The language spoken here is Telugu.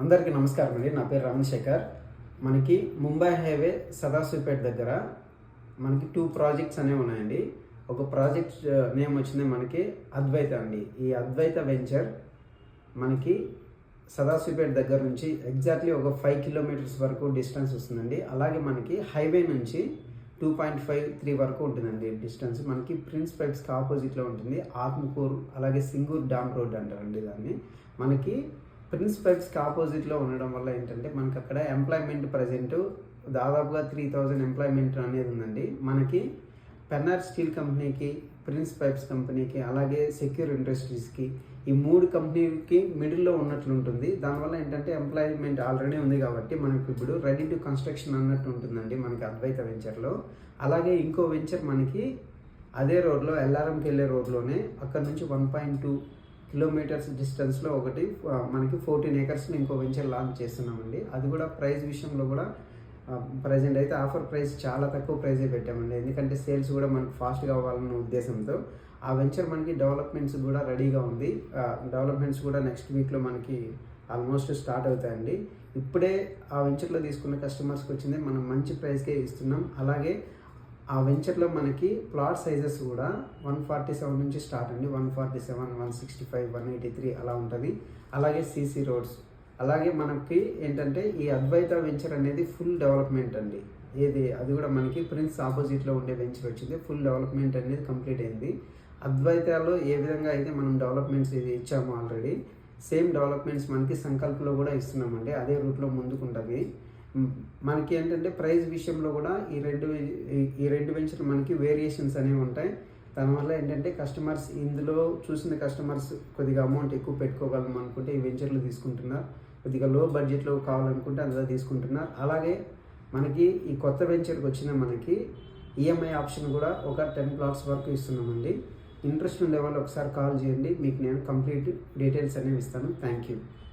అందరికీ నమస్కారం అండి. నా పేరు రామశేఖర్. మనకి ముంబై హైవే సదాశివపేట దగ్గర మనకి 2 ప్రాజెక్ట్స్ అనేవి ఉన్నాయండి. ఒక ప్రాజెక్ట్ నేమ్ వచ్చింది మనకి అద్వైత అండి. ఈ అద్వైత వెంచర్ మనకి సదాశివపేట దగ్గర నుంచి ఎగ్జాక్ట్లీ ఒక 5 కిలోమీటర్స్ వరకు డిస్టెన్స్ వస్తుందండి. అలాగే మనకి హైవే నుంచి 2.53 వరకు ఉంటుందండి డిస్టెన్స్. మనకి ప్రిన్స్ పైప్స్కి ఆపోజిట్లో ఉంటుంది. ఆత్మకూరు అలాగే సింగూర్ డ్యామ్ రోడ్ అంటారండి దాన్ని. మనకి ప్రిన్స్ పైప్స్కి ఆపోజిట్లో ఉండడం వల్ల ఏంటంటే మనకి అక్కడ ఎంప్లాయ్మెంట్ ప్రజెంట్ దాదాపుగా 3000 ఎంప్లాయ్మెంట్ అనేది ఉందండి. మనకి పెన్నార్ స్టీల్ కంపెనీకి, ప్రిన్స్ పైప్స్ కంపెనీకి, అలాగే సెక్యూర్ ఇండస్ట్రీస్కి, ఈ 3 కంపెనీకి మిడిల్లో ఉన్నట్లు ఉంటుంది. దానివల్ల ఏంటంటే ఎంప్లాయ్మెంట్ ఆల్రెడీ ఉంది కాబట్టి మనకి ఇప్పుడు రెడీ టు కన్స్ట్రక్షన్ అన్నట్టు ఉంటుందండి మనకి అద్వైత వెంచర్లో. అలాగే ఇంకో వెంచర్ మనకి అదే రోడ్లో ఎల్ఆర్ఎంకి వెళ్ళే రోడ్లోనే అక్కడ నుంచి 1.2 కిలోమీటర్స్ డిస్టెన్స్లో ఒకటి మనకి 14 ఏకర్స్లో ఇంకో వెంచర్ లాంచ్ చేస్తున్నామండి. అది కూడా ప్రైస్ విషయంలో కూడా ప్రజెంట్ అయితే ఆఫర్ ప్రైస్ చాలా తక్కువ ప్రైజే పెట్టామండి. ఎందుకంటే సేల్స్ కూడా మనకు ఫాస్ట్గా అవ్వాలన్న ఉద్దేశంతో ఆ వెంచర్ మనకి డెవలప్మెంట్స్ కూడా రెడీగా ఉంది. డెవలప్మెంట్స్ కూడా నెక్స్ట్ వీక్లో మనకి ఆల్మోస్ట్ స్టార్ట్ అవుతాయండి. ఇప్పుడే ఆ వెంచర్లో తీసుకున్న కస్టమర్స్కి వచ్చింది మనం మంచి ప్రైస్కే ఇస్తున్నాం. అలాగే ఆ వెంచర్లో మనకి ప్లాట్ సైజెస్ కూడా 147 నుంచి స్టార్ట్ అండి. 147, 165, 183 అలా ఉంటుంది. అలాగే సీసీ రోడ్స్. అలాగే మనకి ఏంటంటే ఈ అద్వైత వెంచర్ అనేది ఫుల్ డెవలప్మెంట్ అండి. అది కూడా మనకి ప్రిన్స్ ఆపోజిట్లో ఉండే వెంచర్ వచ్చింది. ఫుల్ డెవలప్మెంట్ అనేది కంప్లీట్ అయింది. అద్వైతాలో ఏ విధంగా అయితే మనం డెవలప్మెంట్స్ ఇది ఇచ్చామో ఆల్రెడీ సేమ్ డెవలప్మెంట్స్ మనకి సంకల్పంలో కూడా ఇస్తున్నామండి. అదే రూట్లో ముందుకుంటుంది. మనకి ఏంటంటే ప్రైస్ విషయంలో కూడా ఈ రెండు వెంచర్లు మనకి వేరియేషన్స్ అనేవి ఉంటాయి. దానివల్ల ఏంటంటే కస్టమర్స్ ఇందులో చూసిన కస్టమర్స్ కొద్దిగా అమౌంట్ ఎక్కువ పెట్టుకోగలం అనుకుంటే ఈ వెంచర్లు తీసుకుంటున్నారు. కొద్దిగా లో బడ్జెట్లో కావాలనుకుంటే అందులో తీసుకుంటున్నారు. అలాగే మనకి ఈ కొత్త వెంచర్కి వచ్చిన మనకి ఈఎంఐ ఆప్షన్ కూడా ఒక 10 ప్లాట్స్ వరకు ఇస్తున్నామండి. ఇంట్రెస్ట్ ఉండే వాళ్ళు ఒకసారి కాల్ చేయండి. మీకు నేను కంప్లీట్ డీటెయిల్స్ అనేవి ఇస్తాను. Thank you.